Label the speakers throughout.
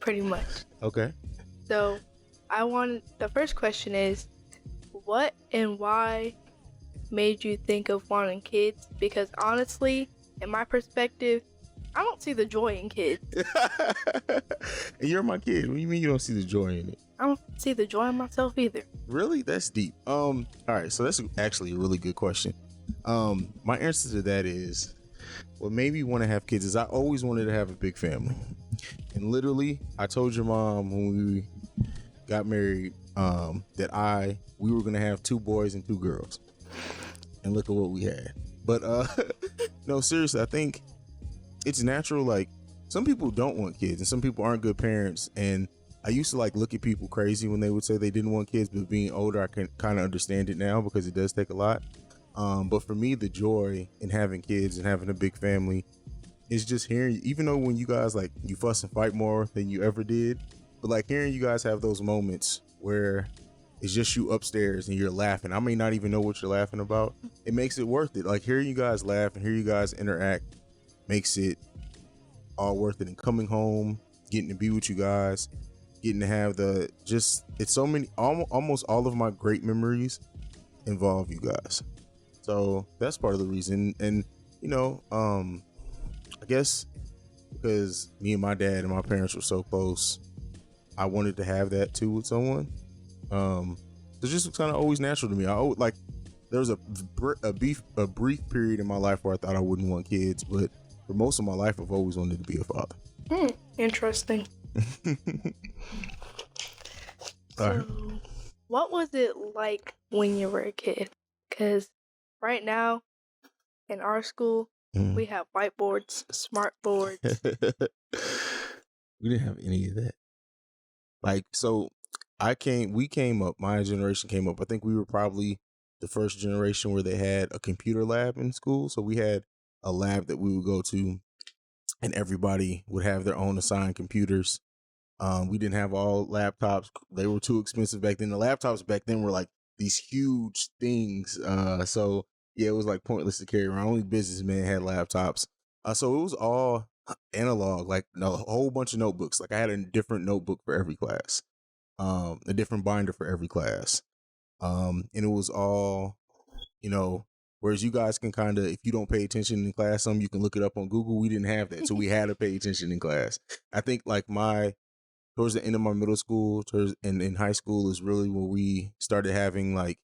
Speaker 1: pretty much.
Speaker 2: Okay.
Speaker 1: So the first question is, what and why made you think of wanting kids? Because honestly, in my perspective, I don't see the joy in kids.
Speaker 2: And you're my kid. What do you mean you don't see the joy in it?
Speaker 1: I don't see the joy in myself either.
Speaker 2: Really? That's deep. All right, so that's actually a really good question. My answer to that is, what made me want to have kids is I always wanted to have a big family. And literally, I told your mom when we got married that we were gonna have 2 boys and 2 girls. And look at what we had. But no, seriously, I think it's natural. Like, some people don't want kids and some people aren't good parents, and I used to like look at people crazy when they would say they didn't want kids, but being older I can kind of understand it now because it does take a lot. But for me, the joy in having kids and having a big family is just hearing, even though when you guys like you fuss and fight more than you ever did, but like hearing you guys have those moments where it's just you upstairs and you're laughing. I may not even know what you're laughing about. It makes it worth it. Like hearing you guys laugh and hear you guys interact makes it all worth it. And coming home, getting to be with you guys, getting to have it's so many, almost all of my great memories involve you guys. So that's part of the reason. And I guess because me and my dad and my parents were so close, I wanted to have that too with someone. It's just kind of always natural to me. There was a brief period in my life where I thought I wouldn't want kids, but for most of my life, I've always wanted to be a father.
Speaker 1: Interesting. So, what was it like when you were a kid? Because right now, in our school, we have whiteboards, smart boards.
Speaker 2: We didn't have any of that. Like, so we came up, my generation came up, I think we were probably the first generation where they had a computer lab in school. So we had a lab that we would go to and everybody would have their own assigned computers. We didn't have all laptops. They were too expensive back then. The laptops back then were like these huge things. So yeah, it was like pointless to carry around. Only businessmen had laptops. So it was all analog, like a whole bunch of notebooks. Like I had a different notebook for every class, a different binder for every class. And it was all, whereas you guys can kind of, if you don't pay attention in class, you can look it up on Google. We didn't have that. So we had to pay attention in class. I think like towards the end of my middle school, and in high school is really where we started having like,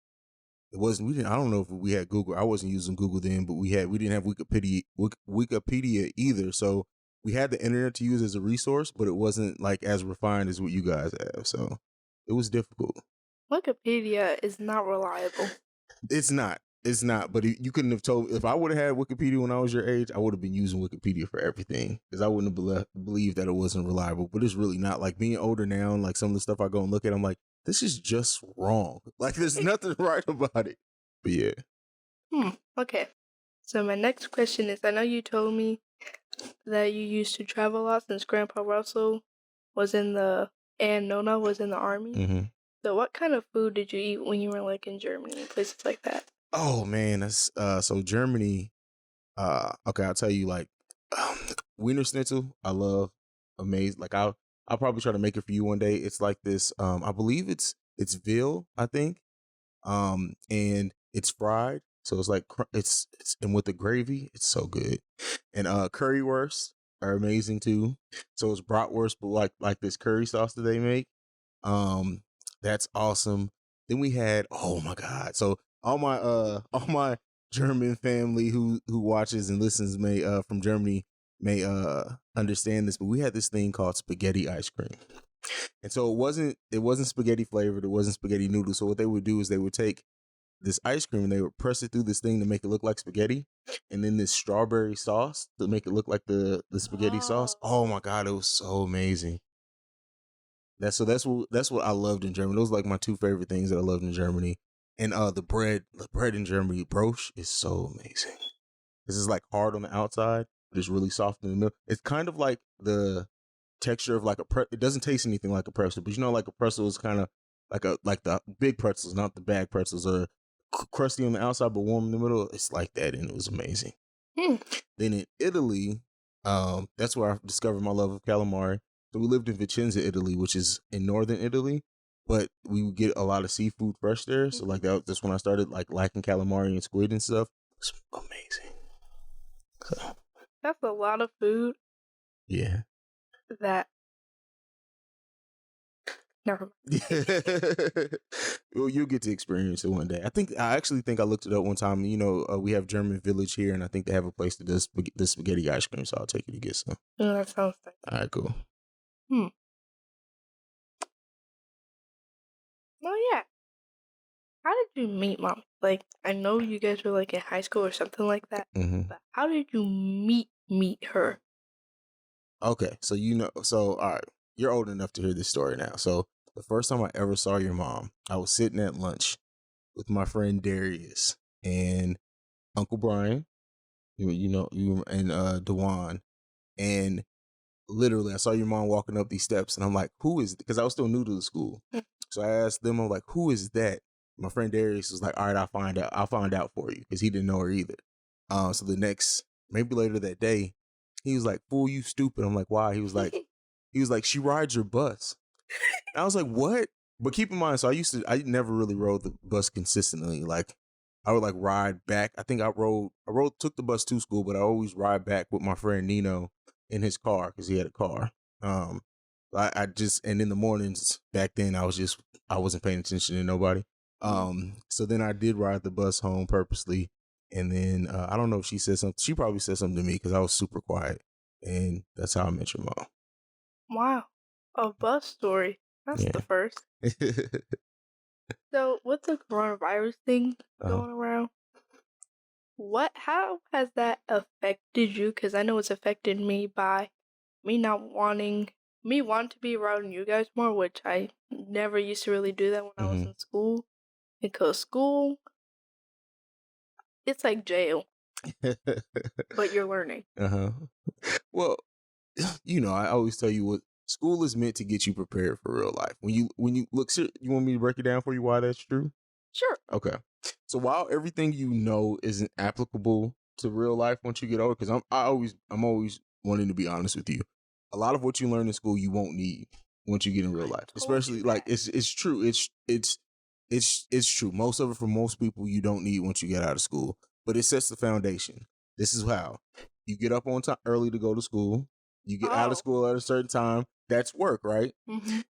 Speaker 2: I don't know if we had Google. I wasn't using Google then, but we didn't have Wikipedia either. So we had the internet to use as a resource, but it wasn't like as refined as what you guys have. So it was difficult.
Speaker 1: Wikipedia is not reliable.
Speaker 2: It's not. But you couldn't have told. If I would have had Wikipedia when I was your age, I would have been using Wikipedia for everything because I wouldn't have believed that it wasn't reliable. But it's really not. Like being older now, and like some of the stuff I go and look at, I'm like, this is just wrong. Like there's nothing right about it. But yeah.
Speaker 1: Okay. So my next question is, I know you told me that you used to travel a lot since Grandpa Russell and Nona was in the army.
Speaker 2: Mm-hmm.
Speaker 1: So what kind of food did you eat when you were like in Germany and places like that?
Speaker 2: Oh man, that's so Germany. Okay, I'll tell you, like Wiener Schnitzel, I love. Amazing. Like I'll probably try to make it for you one day. It's like this. I believe it's veal, I think. And it's fried, so it's like it's and with the gravy, it's so good. And currywurst are amazing too. So it's bratwurst, but like this curry sauce that they make. That's awesome. Then we had, oh my god, so all my German family who watches and listens from Germany may understand this, but we had this thing called spaghetti ice cream. And so it wasn't spaghetti flavored, it wasn't spaghetti noodles. So what they would do is they would take this ice cream and they would press it through this thing to make it look like spaghetti, and then this strawberry sauce to make it look like the spaghetti sauce. Oh my god, it was so amazing. That's what I loved in Germany. Those are like my 2 favorite things that I loved in Germany. And the bread in Germany, broche, is so amazing. This is like hard on the outside, but it's really soft in the middle. It's kind of like the texture of like it doesn't taste anything like a pretzel, but like a pretzel is kind of like the big pretzels, not the bag pretzels, are crusty on the outside but warm in the middle. It's like that, and it was amazing. Then in Italy, that's where I discovered my love of calamari. So we lived in Vicenza, Italy, which is in northern Italy, but we would get a lot of seafood fresh there. So like that's when I started like liking calamari and squid and stuff. It's amazing. So,
Speaker 1: That's a lot of food
Speaker 2: yeah.
Speaker 1: that. Never mind.
Speaker 2: Well, you'll get to experience it one day. I actually think I looked it up one time. You know, we have German Village here, and I think they have a place that does the spaghetti ice cream. So I'll take you to get some.
Speaker 1: Oh, that sounds nice.
Speaker 2: All right, cool.
Speaker 1: Oh yeah. How did you meet mom? Like, I know you guys were like in high school or something like that, but how did you meet her?
Speaker 2: Okay, so all right, you're old enough to hear this story now. So the first time I ever saw your mom, I was sitting at lunch with my friend Darius and Uncle Brian, you and Dewan, and literally I saw your mom walking up these steps, and I'm like, who is? Because I was still new to the school, so I asked them, I'm like, who is that? My friend Darius was like, all right, I'll find out for you, because he didn't know her either. So the next, maybe later that day, he was like, fool, you stupid. I'm like, why? He was like, she rides your bus. And I was like, what? But keep in mind, so I never really rode the bus consistently. Like, I would like ride back. I think took the bus to school, but I always ride back with my friend Nino in his car because he had a car. I just, and in the mornings back then, I wasn't paying attention to nobody. So then I did ride the bus home purposely. And then I don't know if she said something. She probably said something to me because I was super quiet. And that's how I met your mom.
Speaker 1: Wow. A bus story. That's the first. So with the coronavirus thing going around, how has that affected you? Because I know it's affected me by me wanting to be around you guys more, which I never used to really do that when I was in school. Because school, it's like jail, but you're learning.
Speaker 2: Well, I always tell you what school is meant to get you prepared for real life. When you look, you want me to break it down for you why that's true?
Speaker 1: Sure.
Speaker 2: Okay. So while everything isn't applicable to real life once you get older, because I'm always wanting to be honest with you, a lot of what you learn in school you won't need once you get in real life. Especially like it's true. It's true. Most of it for most people you don't need once you get out of school, but it sets the foundation. This is how you get up on time early to go to school. You get out of school at a certain time. That's work, right?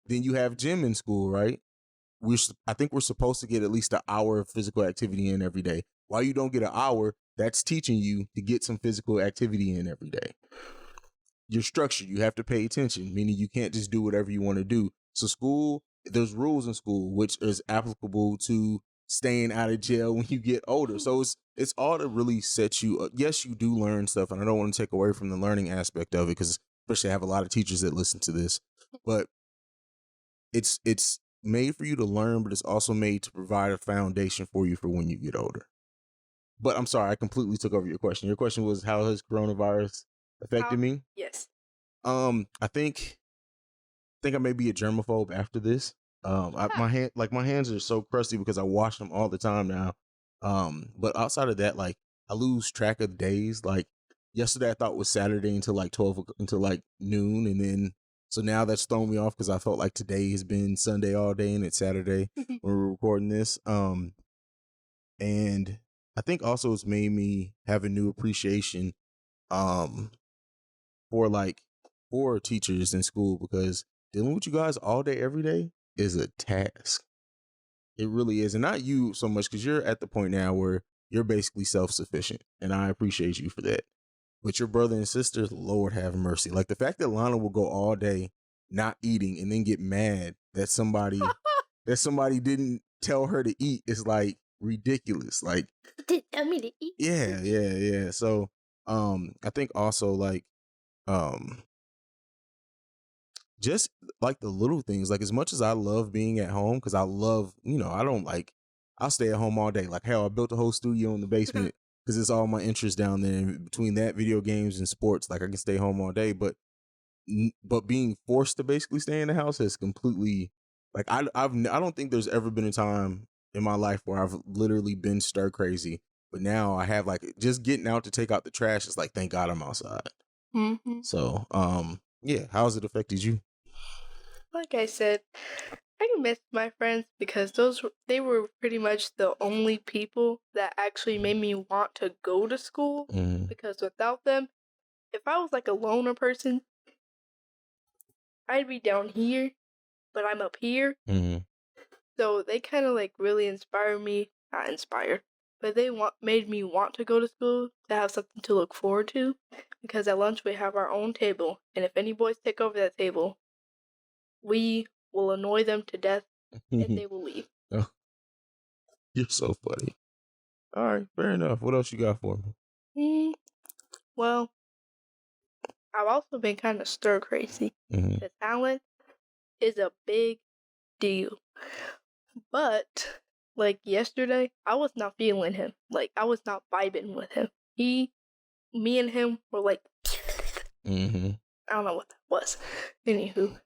Speaker 2: Then you have gym in school, right? I think we're supposed to get at least an hour of physical activity in every day. Why you don't get an hour, that's teaching you to get some physical activity in every day. You're structured. You have to pay attention, meaning you can't just do whatever you want to do. So school, there's rules in school, which is applicable to staying out of jail when you get older. So it's all to really set you up. Yes, you do learn stuff, and I don't want to take away from the learning aspect of it, because especially I have a lot of teachers that listen to this, but it's made for you to learn, but it's also made to provide a foundation for you for when you get older. But I'm sorry, I completely took over your question. Your question was, how has coronavirus affected me?
Speaker 1: Yes.
Speaker 2: I think I may be a germaphobe after this. My hands are so crusty because I wash them all the time now. But outside of that, like I lose track of days. Like yesterday, I thought was Saturday until like noon, and then so now that's thrown me off because I felt like today has been Sunday all day and it's Saturday when we're recording this. And I think also it's made me have a new appreciation for teachers in school, because dealing with you guys all day every day is a task. It really is. And not you so much, because you're at the point now where you're basically self-sufficient, and I appreciate you for that. But your brother and sister, Lord have mercy. Like the fact that Lana will go all day not eating and then get mad that somebody didn't tell her to eat is like ridiculous. Like,
Speaker 1: didn't tell me to eat.
Speaker 2: Yeah. So I think also like just like the little things, like as much as I love being at home, because I love, I'll stay at home all day. Like hell, I built a whole studio in the basement because it's all my interest down there. And between that, video games and sports, like I can stay home all day. But being forced to basically stay in the house has completely, like I don't think there's ever been a time in my life where I've literally been stir crazy. But now I have, like, just getting out to take out the trash is like, thank God I'm outside. So yeah, how has it affected you?
Speaker 1: Like I said, I miss my friends because they were pretty much the only people that actually made me want to go to school.
Speaker 2: Mm-hmm.
Speaker 1: Because without them, if I was like a loner person, I'd be down here, but I'm up here.
Speaker 2: Mm-hmm.
Speaker 1: So they kind of like really inspire me, not inspired, but made me want to go to school to have something to look forward to. Because at lunch we have our own table, and if any boys take over that table, we will annoy them to death, and they will leave.
Speaker 2: Oh, you're so funny. All right, fair enough. What else you got for me?
Speaker 1: Well, I've also been kind of stir crazy. Because Alan is a big deal. But, like yesterday, I was not feeling him. Like, I was not vibing with him. Me and him were like, I don't know what that was. Anywho.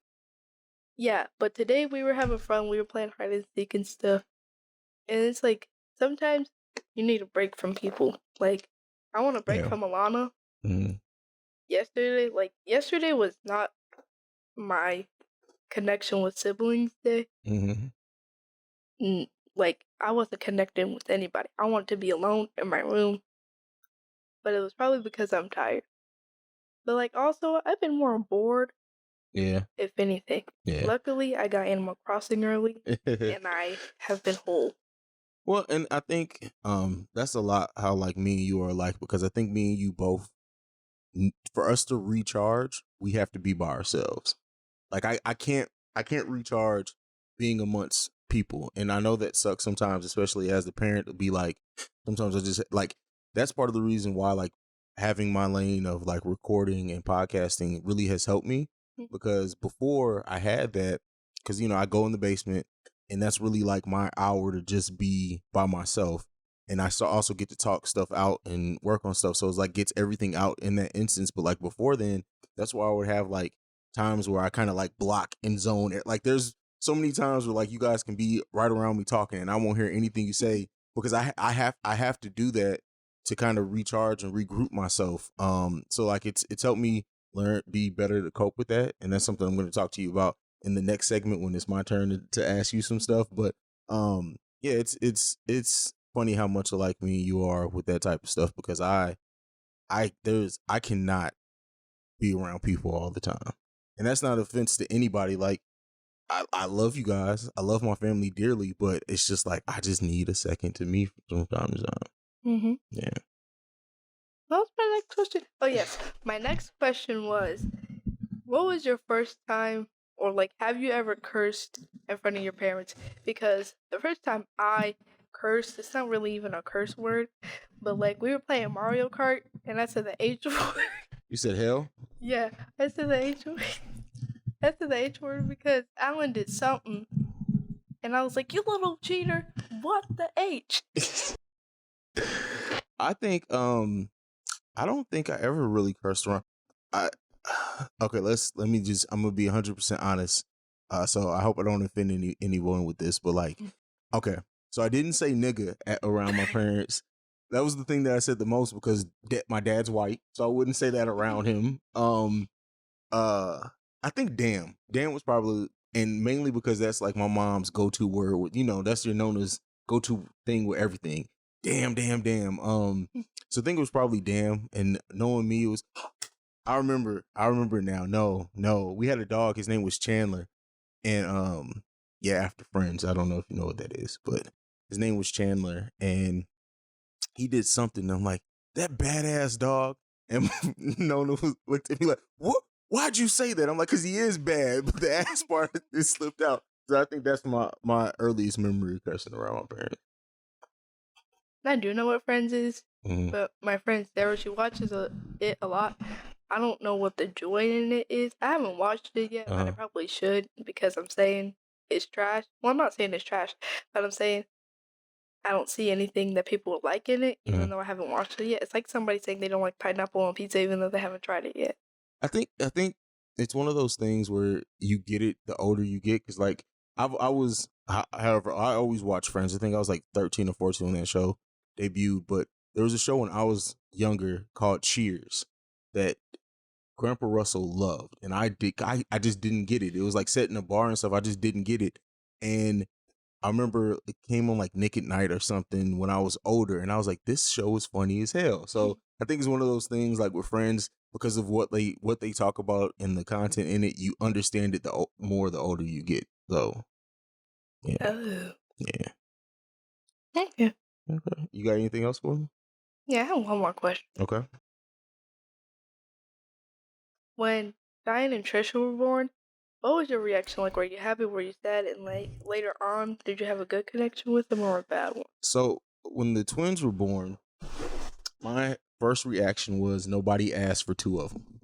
Speaker 1: Yeah, but today we were having fun. We were playing hide and seek and stuff. And it's like, sometimes you need a break from people. Like, I want a break from Alana. Yesterday was not my connection with siblings day. Like, I wasn't connecting with anybody. I wanted to be alone in my room. But it was probably because I'm tired. But, like, also, I've been more bored.
Speaker 2: Yeah.
Speaker 1: If anything. Yeah. Luckily, I got Animal Crossing early, and I have been whole.
Speaker 2: Well, and I think that's a lot how, like, me and you are alike, because I think me and you both, for us to recharge, we have to be by ourselves. Like, I can't recharge being amongst people. And I know that sucks sometimes, especially as the parent, to be like, sometimes I just, like, that's part of the reason why, like, having my lane of, like, recording and podcasting really has helped me. Because before I had that, because, you know, I go in the basement, and that's really like my hour to just be by myself. And I also get to talk stuff out and work on stuff. So it's like gets everything out in that instance. But like before then, that's why I would have like times where I kind of like block and zone it. Like there's so many times where like you guys can be right around me talking and I won't hear anything you say, because I have to do that to kind of recharge and regroup myself. So like it's helped me be better to cope with that. And that's something I'm going to talk to you about in the next segment when it's my turn to ask you some stuff. But yeah, it's funny how much alike me and you are with that type of stuff, because I cannot be around people all the time. And that's not offense to anybody. Like I love you guys. I love my family dearly, but it's just like I just need a second to me from time to time. Yeah.
Speaker 1: What was my next question? Oh yes. My next question was, what was your first time, or like, have you ever cursed in front of your parents? Because the first time I cursed, it's not really even a curse word, but like we were playing Mario Kart and I said the H word.
Speaker 2: You said hell?
Speaker 1: Yeah, I said the H word. I said the H word because Alan did something, and I was like, "You little cheater! What the H?"
Speaker 2: I think I don't think I ever really cursed around. Okay, I'm gonna be 100% honest. So I hope I don't offend anyone with this, but like, okay, so I didn't say nigga around my parents. That was the thing that I said the most, because my dad's white, so I wouldn't say that around him. I think damn was probably, and mainly because that's like my mom's go-to word. With, you know, that's your known as go-to thing with everything. Damn. So I think it was probably damn, and knowing me, it was. I remember now. No, we had a dog. His name was Chandler, and yeah, after Friends. I don't know if you know what that is, but his name was Chandler, and he did something. I'm like, that badass dog, and Nona looked at me like, what? Why'd you say that? I'm like, because he is bad, but the ass part is slipped out. So I think that's my earliest memory of cursing around my parents.
Speaker 1: I do know what Friends is, but my friend Sarah, she watches it a lot. I don't know what the joy in it is. I haven't watched it yet, but I probably should, because I'm saying it's trash. Well, I'm not saying it's trash, but I'm saying I don't see anything that people would like in it, even though I haven't watched it yet. It's like somebody saying they don't like pineapple on pizza, even though they haven't tried it yet.
Speaker 2: I think it's one of those things where you get it the older you get, because like however, I always watch Friends. I think I was like 13 or 14 when that show debuted, but there was a show when I was younger called Cheers that Grandpa Russell loved, and I just didn't get it. It was like setting a bar and stuff. I just didn't get it, and I remember it came on like Nick at Night or something when I was older, and I was like, this show is funny as hell. So I think it's one of those things like with friends, because of what they talk about and the content in it, you understand it more the older you get. So yeah,
Speaker 1: Oh.
Speaker 2: yeah.
Speaker 1: Okay.
Speaker 2: Okay, you got anything else for me?
Speaker 1: Yeah, I have one more question.
Speaker 2: Okay.
Speaker 1: When Diane and Trisha were born, what was your reaction like? Were you happy? Were you sad? And like later on, did you have a good connection with them or a bad one?
Speaker 2: So when the twins were born, my first reaction was nobody asked for two of them,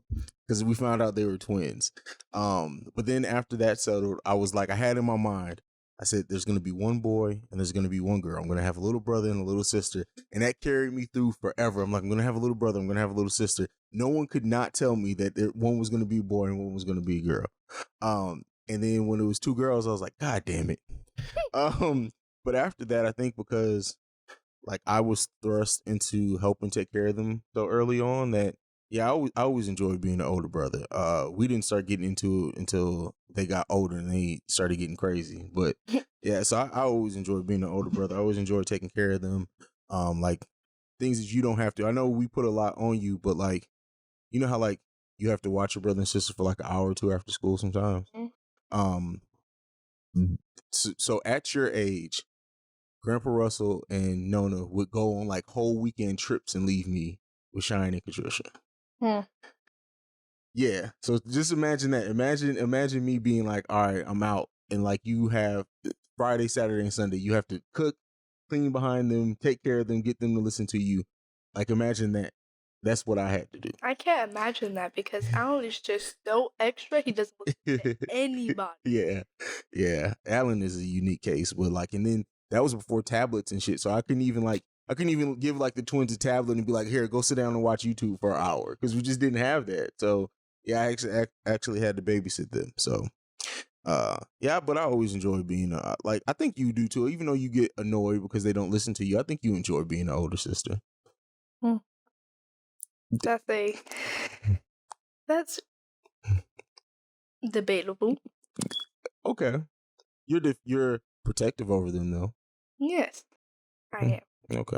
Speaker 2: because we found out they were twins. But then after that settled, I was like, I had in my mind, I said, there's going to be one boy and there's going to be one girl. I'm going to have a little brother and a little sister. And that carried me through forever. I'm like, I'm going to have a little brother. I'm going to have a little sister. No one could not tell me that one was going to be a boy and one was going to be a girl. And then when it was two girls, I was like, God damn it. But after that, I think because like I was thrust into helping take care of them so early on that, yeah, I always enjoyed being an older brother. We didn't start getting into it until they got older and they started getting crazy. But yeah, so I always enjoyed being an older brother. I always enjoyed taking care of them. Like things that you don't have to. I know we put a lot on you, but like, you know how like you have to watch your brother and sister for like an hour or two after school sometimes. Um, so at your age, Grandpa Russell and Nona would go on like whole weekend trips and leave me with Shine and Patricia. Yeah. So just imagine that. Imagine me being like, all right, I'm out. And like you have Friday, Saturday, and Sunday, you have to cook, clean behind them, take care of them, get them to listen to you. Like imagine that. That's what I had to do.
Speaker 1: I can't imagine that because Alan is just so extra. He doesn't listen to anybody.
Speaker 2: Yeah. Alan is a unique case, but like, and then that was before tablets and shit. So I couldn't even give like the twins a tablet and be like, here, go sit down and watch YouTube for an hour, because we just didn't have that. So yeah, I actually had to babysit them. So yeah, but I always enjoy being like, I think you do too. Even though you get annoyed because they don't listen to you, I think you enjoy being an older sister.
Speaker 1: That's debatable.
Speaker 2: Okay, you're protective over them though.
Speaker 1: Yes, I am.
Speaker 2: Okay.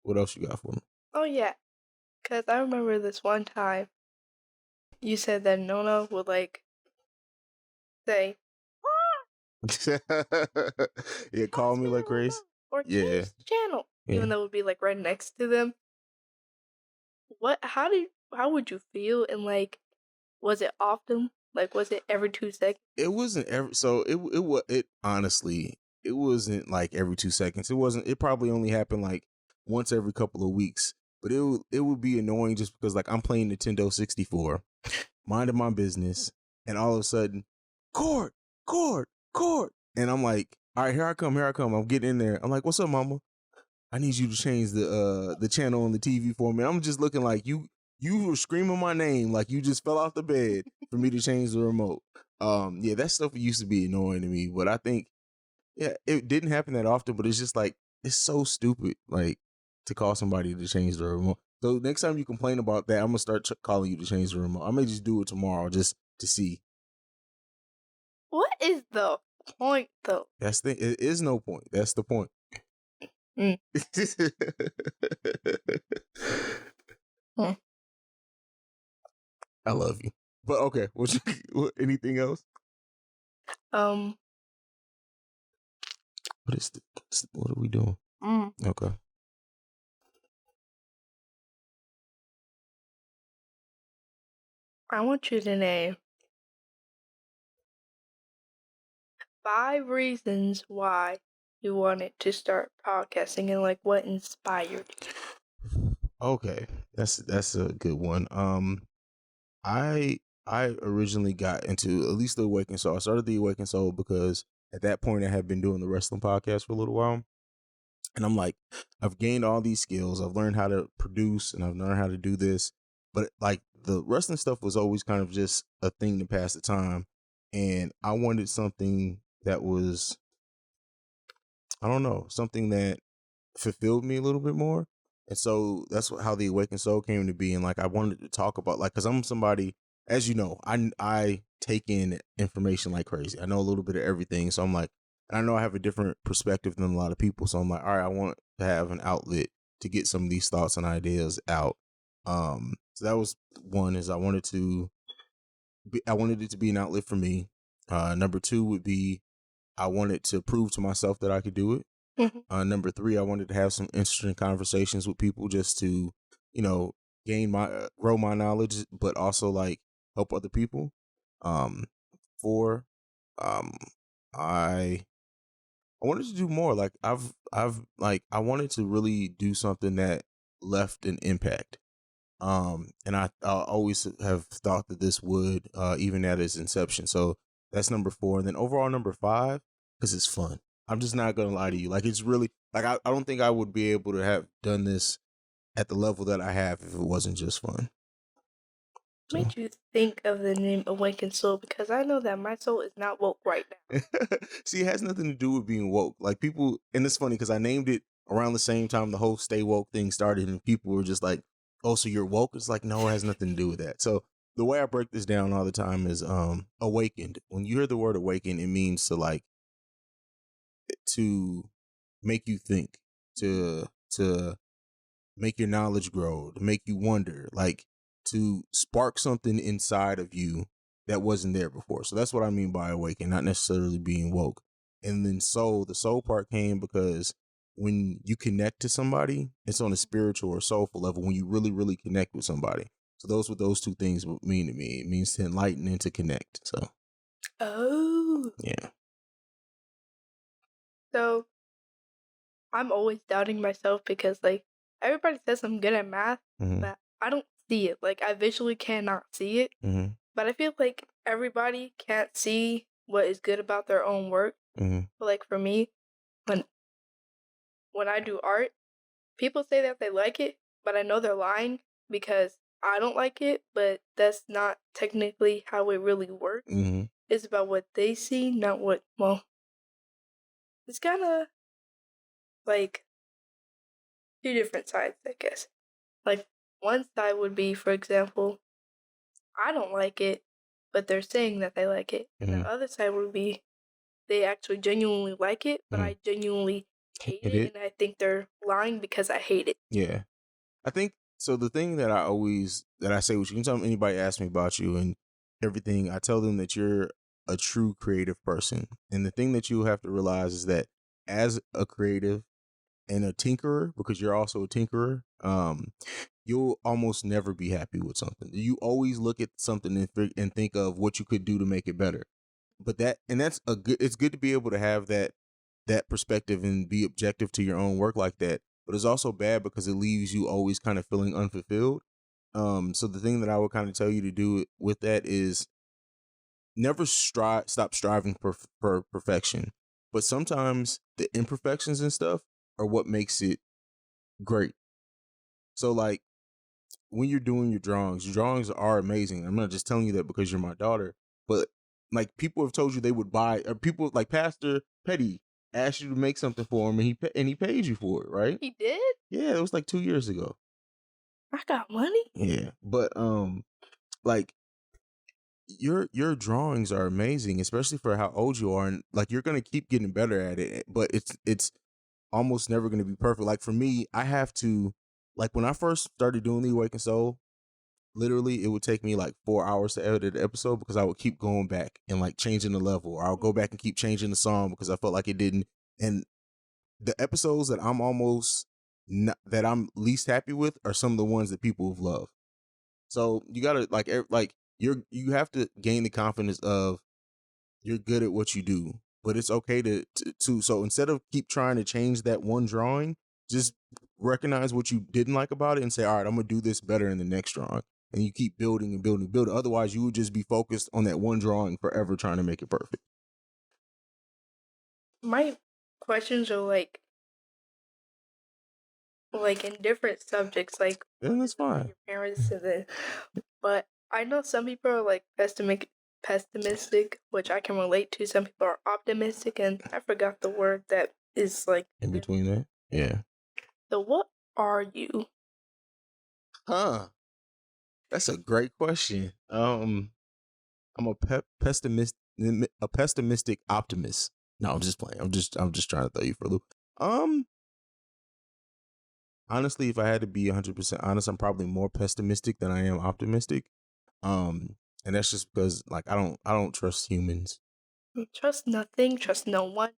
Speaker 2: What else you got for me?
Speaker 1: Oh yeah, because I remember this one time you said that Nona would like say,
Speaker 2: yeah, call me like Grace.
Speaker 1: or change the channel, even though it would be like right next to them. How would you feel, and like, was it often? Like, was it every 2 seconds?
Speaker 2: It wasn't every, so it honestly, it wasn't like every 2 seconds. It probably only happened like once every couple of weeks. But it would be annoying just because like I'm playing Nintendo 64, minding my business, and all of a sudden, cord, and I'm like, all right, here I come. I'm getting in there. I'm like, what's up, mama? I need you to change the channel on the TV for me. I'm just looking like you were screaming my name like you just fell off the bed for me to change the remote. Yeah, that stuff used to be annoying to me, but I think, yeah, it didn't happen that often, but it's just like, it's so stupid, like, to call somebody to change the remote. So next time you complain about that, I'm gonna start calling you to change the remote. I may just do it tomorrow just to see.
Speaker 1: What is the point, though?
Speaker 2: It is no point. That's the point. I love you. But okay, anything else?
Speaker 1: What
Speaker 2: are we doing? Okay.
Speaker 1: I want you to name 5 reasons why you wanted to start podcasting, and like what inspired you.
Speaker 2: Okay, that's a good one. I originally got into at least the Awakened Soul. I started the Awakened Soul because at that point I had been doing the wrestling podcast for a little while, and I'm like, I've gained all these skills. I've learned how to produce, and I've learned how to do this. But like the wrestling stuff was always kind of just a thing to pass the time, and I wanted something that was, I don't know, something that fulfilled me a little bit more. And so that's how the Awakened Soul came to be. And like I wanted to talk about, like, because I'm somebody, as you know, I take in information like crazy. I know a little bit of everything. So I'm like, and I know I have a different perspective than a lot of people. So I'm like, all right, I want to have an outlet to get some of these thoughts and ideas out. So that was one, is I wanted it to be an outlet for me. Number two would be, I wanted to prove to myself that I could do it. Number three, I wanted to have some interesting conversations with people just to, gain grow my knowledge, but also like help other people. Four, um, I wanted to do more. Like I wanted to really do something that left an impact. And I always have thought that this would, even at its inception. So that's number four. And then overall number five, because it's fun. I'm just not gonna lie to you. Like, it's really like I don't think I would be able to have done this at the level that I have if it wasn't just fun.
Speaker 1: So. Made you think of the name Awakened Soul? Because I know that my soul is not woke right now.
Speaker 2: See, it has nothing to do with being woke. Like, people, and it's funny because I named it around the same time the whole stay woke thing started, and people were just like, oh, so you're woke? It's like, no, it has nothing to do with that. So the way I break this down all the time is awakened. When you hear the word awaken, it means to make you think, to make your knowledge grow, to make you wonder, like to spark something inside of you that wasn't there before. So that's what I mean by awaken, not necessarily being woke. And then soul, the soul part came because when you connect to somebody, it's on a spiritual or soulful level when you really, really connect with somebody. So those what those two things mean to me. It means to enlighten and to connect. So.
Speaker 1: Oh.
Speaker 2: Yeah.
Speaker 1: So I'm always doubting myself because like everybody says I'm good at math, but I don't see it. Like I visually cannot see it. But I feel like everybody can't see what is good about their own work. But like for me, when I do art, people say that they like it, but I know they're lying because I don't like it, but that's not technically how it really works. It's about what they see, not what, well, it's kind of like two different sides, I guess. Like one side would be, for example, I don't like it, but they're saying that they like it. And the other side would be they actually genuinely like it, but I genuinely hate it, and I think they're lying because I hate it.
Speaker 2: Yeah. I think so. The thing that I say, which you can tell anybody ask me about you and everything, I tell them that you're a true creative person. And the thing that you have to realize is that as a creative and a tinkerer, because you're also a tinkerer, you'll almost never be happy with something. You always look at something and think of what you could do to make it better. But that's it's good to be able to have that perspective and be objective to your own work like that. But it's also bad because it leaves you always kind of feeling unfulfilled. So the thing that I would kind of tell you to do with that is never stop striving for perfection. But sometimes the imperfections and stuff are what makes it great. So like when you're doing your drawings are amazing. I'm not just telling you that because you're my daughter, but like people have told you they would buy, or people like Pastor Petty asked you to make something for him, and he paid you for it, right?
Speaker 1: He did?
Speaker 2: Yeah, it was like 2 years ago.
Speaker 1: I got money?
Speaker 2: Yeah, but like your drawings are amazing, especially for how old you are, and like you're gonna keep getting better at it. But it's almost never gonna be perfect. Like for me, I have to, like when I first started doing the Awakened Soul, literally it would take me like 4 hours to edit an episode because I would keep going back and like changing the level, or I'll go back and keep changing the song because I felt like it didn't. And the episodes that that I'm least happy with are some of the ones that people have loved. So you gotta you have to gain the confidence of you're good at what you do, but it's okay to so instead of keep trying to change that one drawing, just recognize what you didn't like about it and say, all right, I'm gonna do this better in the next drawing. And you keep building and building and building. Otherwise, you would just be focused on that one drawing forever trying to make it perfect.
Speaker 1: My questions are like in different subjects, like
Speaker 2: then that's fine.
Speaker 1: Your parents, and then, but I know some people are like pessimistic, which I can relate to. Some people are optimistic, and I forgot the word that is like
Speaker 2: in between that. Yeah.
Speaker 1: So what are you?
Speaker 2: Huh. That's a great question. I'm a pessimistic optimist. No, I'm just playing. I'm just trying to throw you for a loop. Um, Honestly, if I had to be 100% honest, I'm probably more pessimistic than I am optimistic. Um, and that's just because like I don't trust humans.
Speaker 1: Trust nothing, trust no one.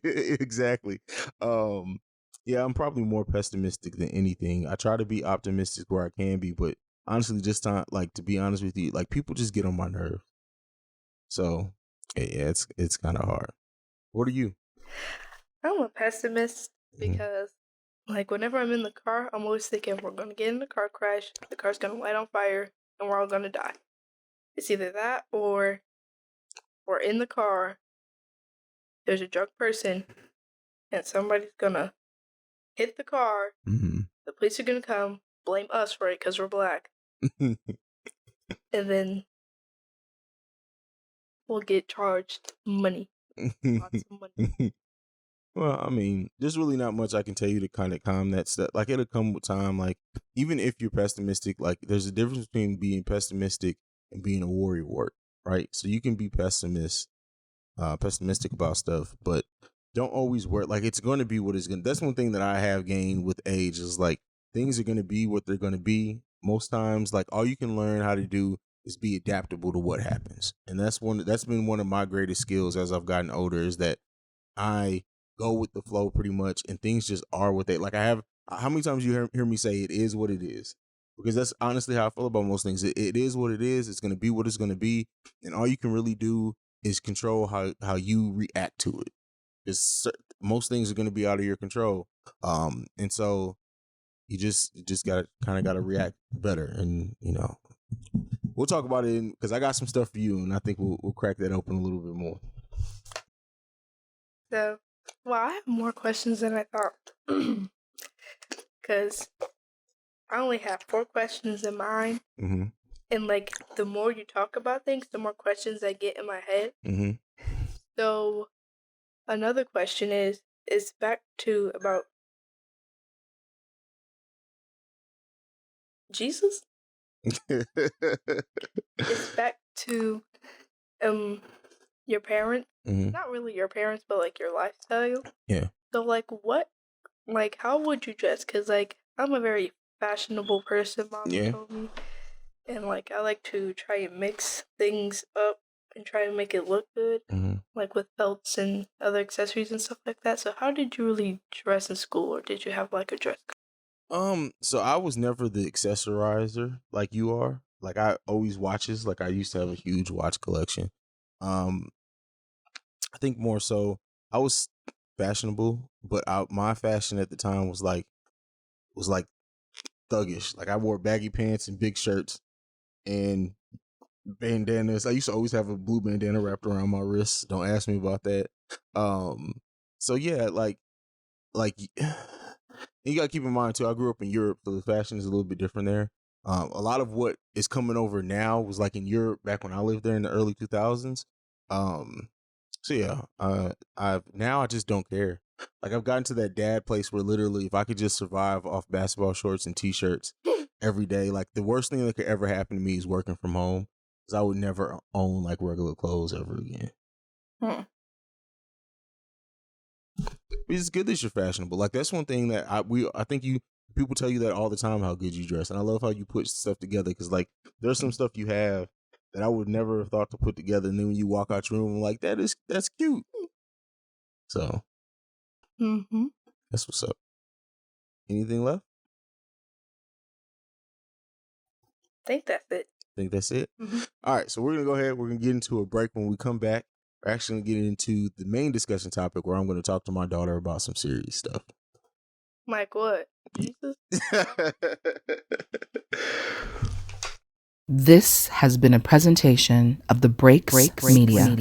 Speaker 2: Exactly. Um, yeah, I'm probably more pessimistic than anything. I try to be optimistic where I can be, but honestly, just like to be honest with you, like people just get on my nerves. So yeah, it's kind of hard. What are you?
Speaker 1: I'm a pessimist
Speaker 2: Mhm.
Speaker 1: because, like, whenever I'm in the car, I'm always thinking we're gonna get in a car crash, the car's gonna light on fire, and we're all gonna die. It's either that or we're in the car, there's a drunk person, and somebody's gonna hit the car,
Speaker 2: Mhm.
Speaker 1: the police are gonna come, blame us for it because we're black, and then we'll get charged money. Lots of money.
Speaker 2: Well, I mean, there's really not much I can tell you to kind of calm that stuff. Like it'll come with time. Like even if you're pessimistic, like there's a difference between being pessimistic and being a warrior, right? So you can be pessimistic about stuff, but don't always work. Like it's going to be what it's going to. That's one thing that I have gained with age is like things are going to be what they're going to be. Most times, like all you can learn how to do is be adaptable to what happens, and that's been one of my greatest skills as I've gotten older. Is that I go with the flow pretty much, and things just are what they like. I have how many times you hear me say it is what it is, because that's honestly how I feel about most things. It is what it is. It's going to be what it's going to be, and all you can really do is control how you react to it. Because most things are going to be out of your control, and so you just gotta react better, and we'll talk about it because I got some stuff for you, and I think we'll crack that open a little bit more.
Speaker 1: So, well, I have more questions than I thought. Because I only have 4 questions in mind.
Speaker 2: Mm-hmm.
Speaker 1: And, like, the more you talk about things, the more questions I get in my head.
Speaker 2: Mm-hmm.
Speaker 1: So, another question is back to about Jesus? It's back to your parents.
Speaker 2: Mm-hmm.
Speaker 1: Not really your parents, but like your lifestyle.
Speaker 2: Yeah.
Speaker 1: So how would you dress? Cause like I'm a very fashionable person, Mommy
Speaker 2: Yeah.
Speaker 1: told me, and like I like to try and mix things up and try and make it look good,
Speaker 2: Mm-hmm.
Speaker 1: like with belts and other accessories and stuff like that. So how did you really dress in school, or did you have like a dress code?
Speaker 2: So I was never the accessorizer like you are. Like I always watches. Like I used to have a huge watch collection. Um, I think more so I was fashionable, but my fashion at the time was like thuggish. Like I wore baggy pants and big shirts and bandanas. I used to always have a blue bandana wrapped around my wrist. Don't ask me about that. Um, so yeah, like you gotta keep in mind too. I grew up in Europe, so the fashion is a little bit different there. A lot of what is coming over now was like in Europe back when I lived there in the early 2000s. Um, so yeah, I just don't care. Like I've gotten to that dad place where literally, if I could just survive off basketball shorts and t-shirts every day, like the worst thing that could ever happen to me is working from home, because I would never own like regular clothes ever again.
Speaker 1: Hmm.
Speaker 2: It's good that you're fashionable. Like that's one thing that I think people tell you that all the time, how good you dress, and I love how you put stuff together, because like there's some stuff you have that I would never have thought to put together, and then when you walk out your room, I'm like that's cute. So
Speaker 1: Mm-hmm.
Speaker 2: that's what's up. Anything left?
Speaker 1: I think that's it.
Speaker 2: Think that's it.
Speaker 1: Mm-hmm.
Speaker 2: All right, so we're gonna go ahead. We're gonna get into a break. When we come back, we're actually gonna get into the main discussion topic, where I'm gonna talk to my daughter about some serious stuff.
Speaker 1: Like what? Jesus?
Speaker 3: This has been a presentation of the Breaks Media.